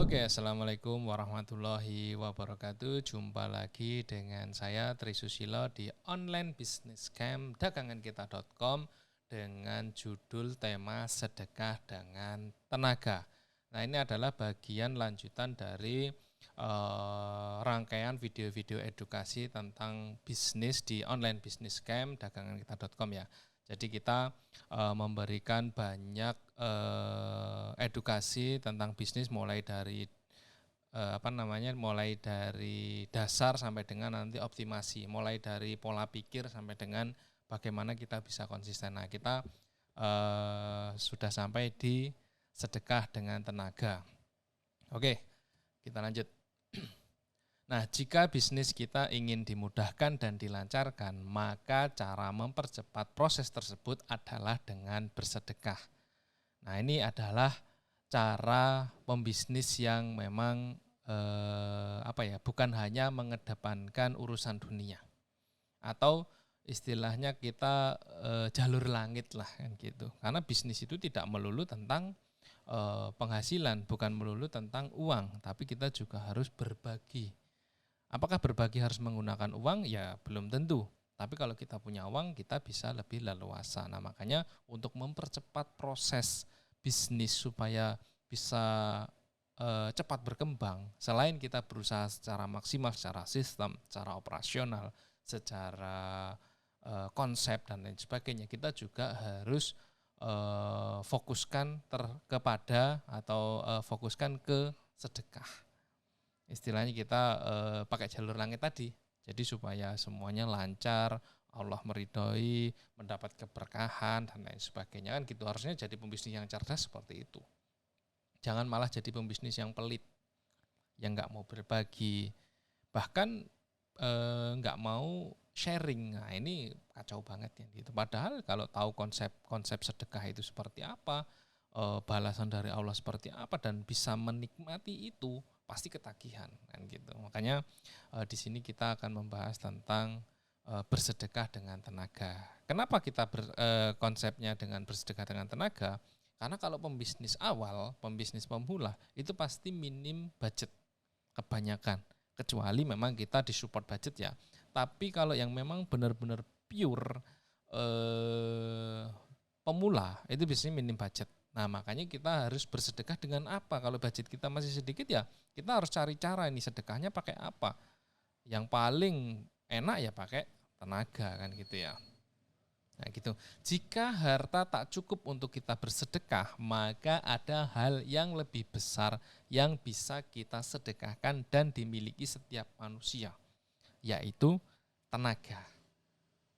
Oke, assalamualaikum warahmatullahi wabarakatuh. Jumpa lagi dengan saya Tri Susilo di online business camp dagangankita.com dengan judul tema sedekah dengan tenaga. Nah, ini adalah bagian lanjutan dari rangkaian video-video edukasi tentang bisnis di online business camp dagangankita.com ya. Jadi kita memberikan banyak edukasi tentang bisnis mulai dari dasar sampai dengan nanti optimasi, mulai dari pola pikir sampai dengan bagaimana kita bisa konsisten. Nah, kita sudah sampai di sedekah dengan tenaga. Oke, kita lanjut. Nah, jika bisnis kita ingin dimudahkan dan dilancarkan, maka cara mempercepat proses tersebut adalah dengan bersedekah. Nah, ini adalah cara pembisnis yang memang bukan hanya mengedepankan urusan dunia, atau istilahnya kita jalur langit lah kan gitu. Karena bisnis itu tidak melulu tentang penghasilan, bukan melulu tentang uang, tapi kita juga harus berbagi. Apakah berbagi harus menggunakan uang? Ya belum tentu. Tapi kalau kita punya uang, kita bisa lebih leluasa. Nah, makanya untuk mempercepat proses bisnis supaya bisa cepat berkembang, selain kita berusaha secara maksimal, secara sistem, secara operasional, secara konsep dan lain sebagainya, kita juga harus fokuskan fokuskan ke sedekah. Istilahnya kita pakai jalur langit tadi. Jadi supaya semuanya lancar, Allah meridhoi, mendapat keberkahan dan lain sebagainya kan gitu. Harusnya jadi pembisnis yang cerdas seperti itu. Jangan malah jadi pembisnis yang pelit, yang nggak mau berbagi, bahkan nggak mau sharing. Nah, ini kacau banget ya gitu. Padahal kalau tahu konsep sedekah itu seperti apa, balasan dari Allah seperti apa, dan bisa menikmati itu, pasti ketagihan kan gitu. Makanya di sini kita akan membahas tentang bersedekah dengan tenaga. Kenapa kita konsepnya dengan bersedekah dengan tenaga? Karena kalau pembisnis awal, pembisnis pemula, itu pasti minim budget kebanyakan. Kecuali memang kita disupport budget ya. Tapi kalau yang memang benar-benar pure pemula, itu biasanya minim budget. Nah, makanya kita harus bersedekah dengan apa? Kalau budget kita masih sedikit ya, kita harus cari cara ini sedekahnya pakai apa. Yang paling enak ya pakai tenaga kan gitu ya. Nah gitu. Jika harta tak cukup untuk kita bersedekah, maka ada hal yang lebih besar yang bisa kita sedekahkan dan dimiliki setiap manusia, yaitu tenaga.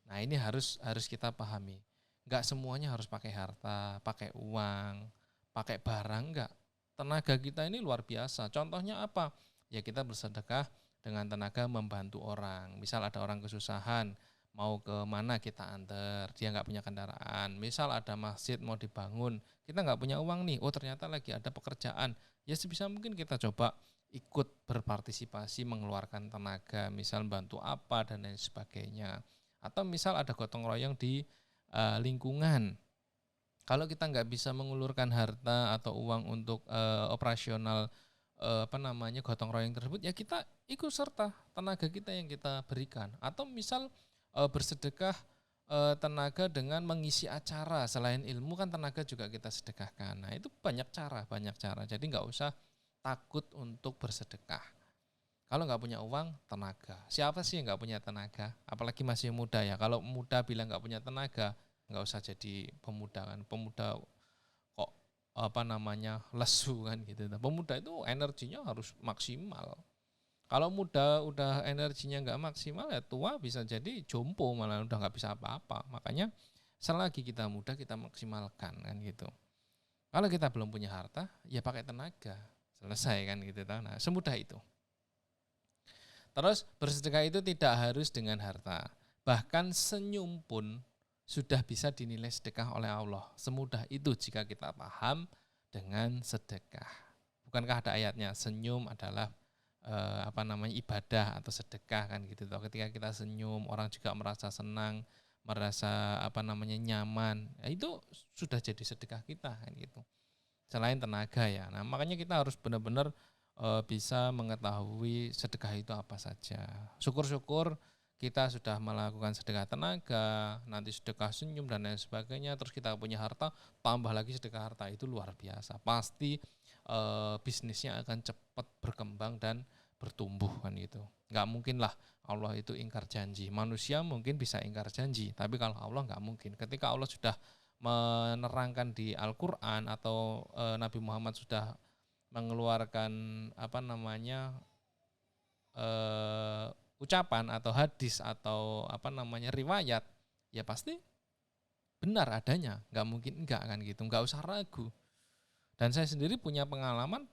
Nah, ini harus kita pahami. Enggak semuanya harus pakai harta, pakai uang, pakai barang, enggak. Tenaga kita ini luar biasa. Contohnya apa? Ya kita bersedekah dengan tenaga membantu orang. Misal ada orang kesusahan, mau ke mana kita antar, dia nggak punya kendaraan. Misal ada masjid mau dibangun, kita nggak punya uang nih, oh ternyata lagi ada pekerjaan, ya sebisa mungkin kita coba ikut berpartisipasi mengeluarkan tenaga, misal bantu apa dan lain sebagainya. Atau misal ada gotong royong di lingkungan, kalau kita nggak bisa mengulurkan harta atau uang untuk operasional gotong royong tersebut, ya kita ikut serta tenaga kita yang kita berikan. Atau misal bersedekah tenaga dengan mengisi acara, selain ilmu kan tenaga juga kita sedekahkan. Nah, itu banyak cara. Jadi nggak usah takut untuk bersedekah. Kalau nggak punya uang, tenaga. Siapa sih yang nggak punya tenaga? Apalagi masih muda ya. Kalau muda bilang nggak punya tenaga, nggak usah jadi pemuda kan. Pemuda kok lesu kan gitu. Nah, pemuda itu energinya harus maksimal. Kalau muda udah energinya nggak maksimal, ya tua bisa jadi jompo, malah udah nggak bisa apa-apa. Makanya selagi kita muda, kita maksimalkan kan gitu. Kalau kita belum punya harta, ya pakai tenaga, selesai kan gitu. Nah, semudah itu. Terus bersedekah itu tidak harus dengan harta. Bahkan senyum pun sudah bisa dinilai sedekah oleh Allah. Semudah itu jika kita paham dengan sedekah. Bukankah ada ayatnya, senyum adalah ibadah atau sedekah kan gitu. Ketika kita senyum, orang juga merasa senang, merasa nyaman. Ya, itu sudah jadi sedekah kita kan gitu. Selain tenaga ya. Nah, makanya kita harus benar-benar bisa mengetahui sedekah itu apa saja. Syukur-syukur kita sudah melakukan sedekah tenaga, nanti sedekah senyum dan lain sebagainya, terus kita punya harta, tambah lagi sedekah harta, itu luar biasa. Pasti bisnisnya akan cepat berkembang dan bertumbuh kan gitu. Nggak mungkin lah Allah itu ingkar janji. Manusia mungkin bisa ingkar janji, tapi kalau Allah nggak mungkin. Ketika Allah sudah menerangkan di Al-Quran atau Nabi Muhammad sudah mengeluarkan ucapan atau hadis atau riwayat, ya pasti benar adanya, nggak mungkin enggak kan gitu, nggak usah ragu. Dan saya sendiri punya pengalaman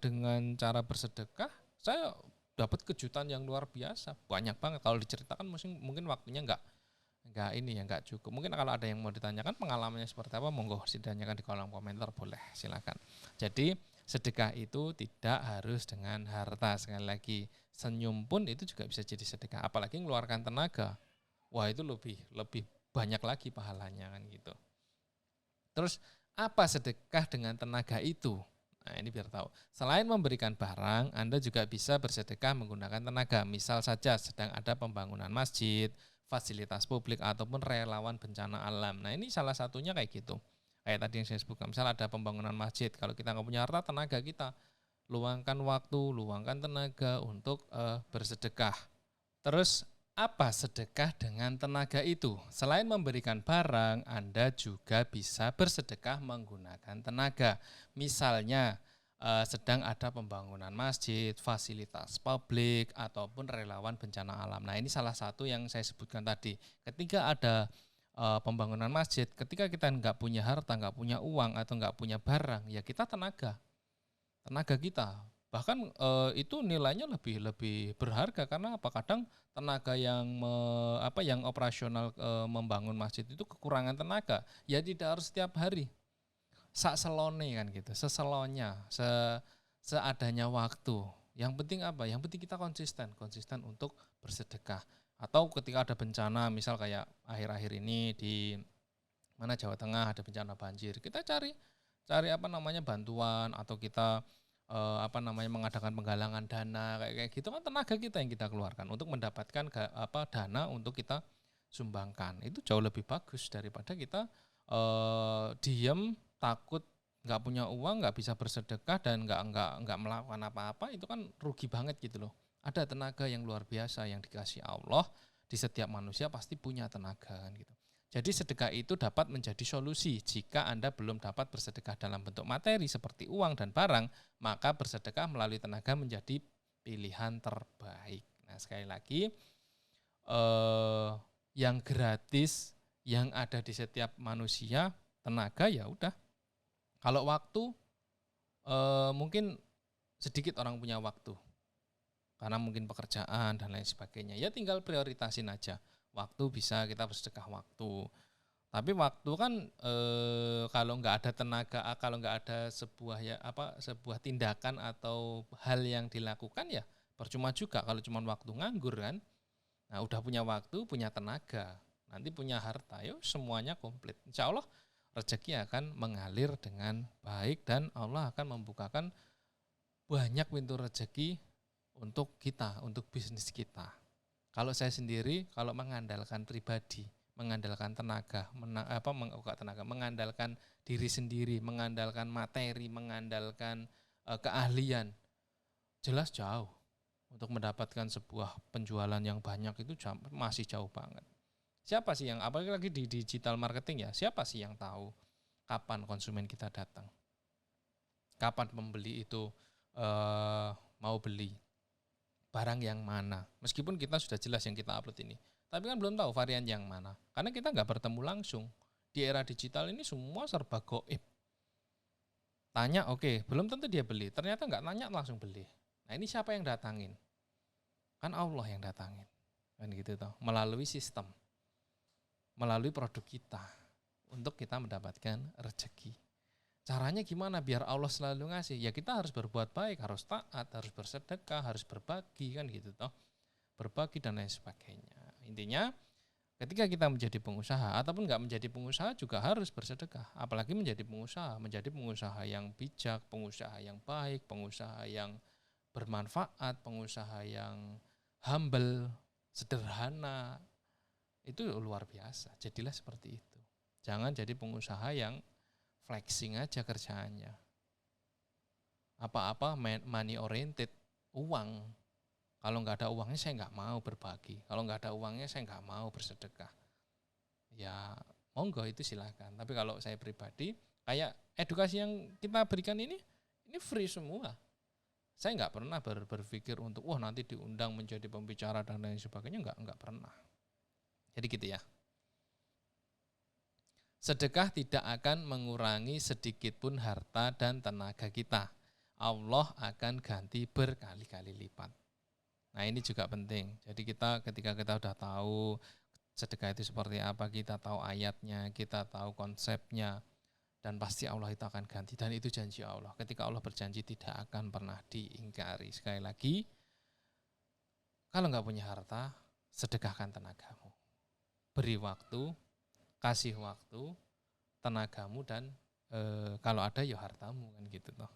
dengan cara bersedekah, saya dapat kejutan yang luar biasa, banyak banget. Kalau diceritakan mungkin waktunya nggak cukup. Mungkin kalau ada yang mau ditanyakan pengalamannya seperti apa, monggo ditanyakan di kolom komentar, boleh, silakan. Jadi sedekah itu tidak harus dengan harta. Sekali lagi, senyum pun itu juga bisa jadi sedekah. Apalagi mengeluarkan tenaga, wah itu lebih banyak lagi pahalanya kan gitu. Terus apa sedekah dengan tenaga itu? Nah ini biar tahu. Selain memberikan barang, Anda juga bisa bersedekah menggunakan tenaga. Misal saja sedang ada pembangunan masjid, fasilitas publik, ataupun relawan bencana alam. Nah ini salah satunya kayak gitu. Kayak tadi yang saya sebutkan, misal ada pembangunan masjid, kalau kita nggak punya harta, tenaga kita, luangkan waktu, luangkan tenaga untuk bersedekah. Terus apa sedekah dengan tenaga itu? Selain memberikan barang, Anda juga bisa bersedekah menggunakan tenaga. Misalnya sedang ada pembangunan masjid, fasilitas publik, ataupun relawan bencana alam. Nah ini salah satu yang saya sebutkan tadi. Ketika ada pembangunan masjid, ketika kita nggak punya harta, nggak punya uang, atau nggak punya barang, ya kita tenaga kita. Bahkan itu nilainya lebih berharga karena apa? Kadang tenaga yang operasional membangun masjid itu kekurangan tenaga. Ya tidak harus setiap hari. Sak selone kan gitu, seselonya, seadanya waktu. Yang penting apa? Yang penting kita konsisten untuk bersedekah. Atau ketika ada bencana, misal kayak akhir-akhir ini di Jawa Tengah ada bencana banjir, kita cari bantuan, atau kita mengadakan penggalangan dana kayak gitu kan, tenaga kita yang kita keluarkan untuk mendapatkan dana untuk kita sumbangkan. Itu jauh lebih bagus daripada kita diem, takut nggak punya uang, nggak bisa bersedekah dan nggak melakukan apa-apa. Itu kan rugi banget gitu loh. Ada tenaga yang luar biasa yang dikasih Allah. Di setiap manusia pasti punya tenaga kan gitu. Jadi sedekah itu dapat menjadi solusi. Jika Anda belum dapat bersedekah dalam bentuk materi seperti uang dan barang, maka bersedekah melalui tenaga menjadi pilihan terbaik. Nah sekali lagi, yang gratis, yang ada di setiap manusia, tenaga ya udah. Kalau waktu, mungkin sedikit orang punya waktu. Karena mungkin pekerjaan dan lain sebagainya. Ya tinggal prioritasin aja. Waktu bisa kita bersedekah waktu. Tapi waktu kan kalau nggak ada tenaga, kalau nggak ada sebuah tindakan atau hal yang dilakukan ya percuma juga kalau cuma waktu nganggur kan. Nah udah punya waktu, punya tenaga, nanti punya harta, yuk semuanya komplit. Insya Allah rezeki akan mengalir dengan baik dan Allah akan membukakan banyak pintu rezeki untuk kita, untuk bisnis kita. Kalau saya sendiri, kalau mengandalkan pribadi, mengandalkan tenaga, mengandalkan diri sendiri, mengandalkan materi, mengandalkan keahlian, jelas jauh. Untuk mendapatkan sebuah penjualan yang banyak itu masih jauh banget. Siapa sih yang, apalagi di digital marketing ya, siapa sih yang tahu kapan konsumen kita datang? Kapan pembeli itu mau beli? Barang yang mana, meskipun kita sudah jelas yang kita upload ini, tapi kan belum tahu varian yang mana, karena kita nggak bertemu langsung. Di era digital ini semua serba goib. Tanya oke, belum tentu dia beli, ternyata nggak tanya langsung beli. Nah ini siapa yang datangin? Kan Allah yang datangin, kan gitu toh, melalui sistem, melalui produk kita, untuk kita mendapatkan rezeki. Caranya gimana biar Allah selalu ngasih? Ya kita harus berbuat baik, harus taat, harus bersedekah, harus berbagi kan gitu toh. Berbagi dan lain sebagainya. Intinya Ketika kita menjadi pengusaha ataupun nggak menjadi pengusaha juga harus bersedekah. Apalagi menjadi pengusaha yang bijak, pengusaha yang baik, pengusaha yang bermanfaat, pengusaha yang humble, sederhana. Itu luar biasa. Jadilah seperti itu. Jangan jadi pengusaha yang flexing aja kerjaannya. Apa-apa money oriented, uang. Kalau nggak ada uangnya saya nggak mau berbagi. Kalau nggak ada uangnya saya nggak mau bersedekah. Ya monggo itu silakan. Tapi kalau saya pribadi, kayak edukasi yang kita berikan ini free semua. Saya nggak pernah berpikir untuk nanti diundang menjadi pembicara dan lain sebagainya, nggak pernah. Jadi gitu ya. Sedekah tidak akan mengurangi sedikit pun harta dan tenaga kita. Allah akan ganti berkali-kali lipat. Nah ini juga penting. Jadi ketika kita udah tahu sedekah itu seperti apa, kita tahu ayatnya, kita tahu konsepnya, dan pasti Allah itu akan ganti. Dan itu janji Allah. Ketika Allah berjanji tidak akan pernah diingkari. Sekali lagi, kalau nggak punya harta, sedekahkan tenagamu. Beri waktu, kasih waktu, tenagamu, dan kalau ada ya hartamu kan gitu toh.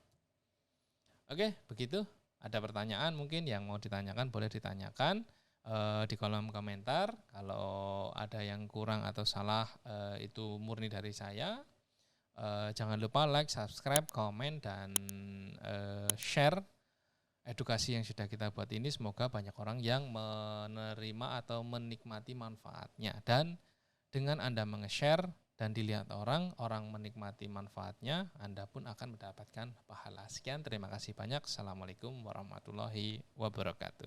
Oke, begitu. Ada pertanyaan mungkin yang mau ditanyakan, boleh ditanyakan di kolom komentar. Kalau ada yang kurang atau salah itu murni dari saya. Jangan lupa like, subscribe, komen, dan share edukasi yang sudah kita buat ini. Semoga banyak orang yang menerima atau menikmati manfaatnya. Dan dengan Anda menge-share dan dilihat orang menikmati manfaatnya, Anda pun akan mendapatkan pahala. Sekian, terima kasih banyak. Assalamualaikum warahmatullahi wabarakatuh.